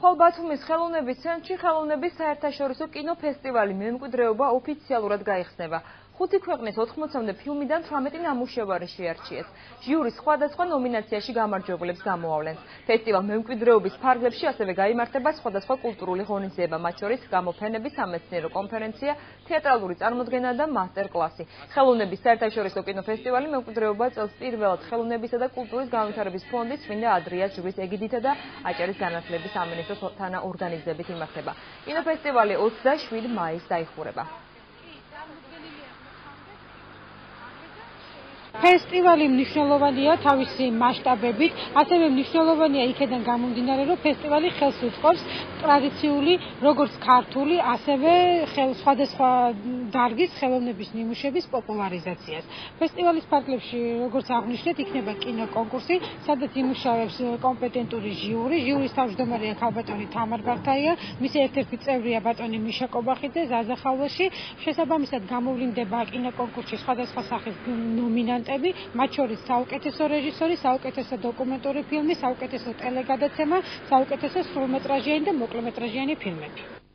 ხოლო ბათუმის ხელოვნების ცენტრში ხელოვნების საერთაშორისო კინოფესტივალი მემკვიდრეობა ოფიციალურად გაიხსნება. 5 ქვეყნის 80-მდე ფილმიდან 18 ნამუშევარი შეარჩიეს. ჟიურის სხვადასხვა ნომინაციაში გამარჯვებლებს გამოავლენს. ფესტივალ მემკვიდრეობის ფარგლებში ასევე გაიმართება სხვადასხვა კულტურული ღონისძიება, მათ შორის გამოფენები, სამეცნიერო კონფერენცია, თეატრალური წარმოდგენა და მასტერკლასი. ხელოვნების საერთაშორისო კინოფესტივალი მემკვიდრეობა წელს პირველად ხელოვნებისა და კულტურის განვითარების ფონდის წმინდა ადრიას ჯვრის ეგიდითა და აჭარის განათლების სამინისტროს თანაორგანიზებით იმართება. კინოფესტივალი 27 მაისს დაიხურება. ფესტივალი მნიშვნელოვანია თავისი მასშტაბებით, ასევე მნიშვნელოვანია იქედან გამომდინარე, რომ ფესტივალი ხელს უწყობს ტრადიციული, როგორც ქართული, ასევე სხვადასხვა დარგის ხელოვნების ნიმუშების პოპულარიზაციას. ფესტივალის ფარგლებში, როგორც აღნიშნეთ, იქნება კინოკონკურსი, სადაც იმუშავებს კომპეტენტური ჟიური. ჟიურის თავმჯდომარეა ქალბატონი თამარ ბართაია, მისი ერთ-ერთი წევრია ბატონი მიშა კობახიძე, ზაზა ხალვაში. შესაბამისად გამოვლინდება კინოკონკურსში სხვადასხვა სახის ნომინანტები, მათ შორის საუკეთესო რეჟისორი, საუკეთესო დოკუმენტური ფილმი, საუკეთესო ტელეგადაცემა, საუკეთესო სრულმეტრაჟიანი და მოკლემეტრაჟიანი ფილმები.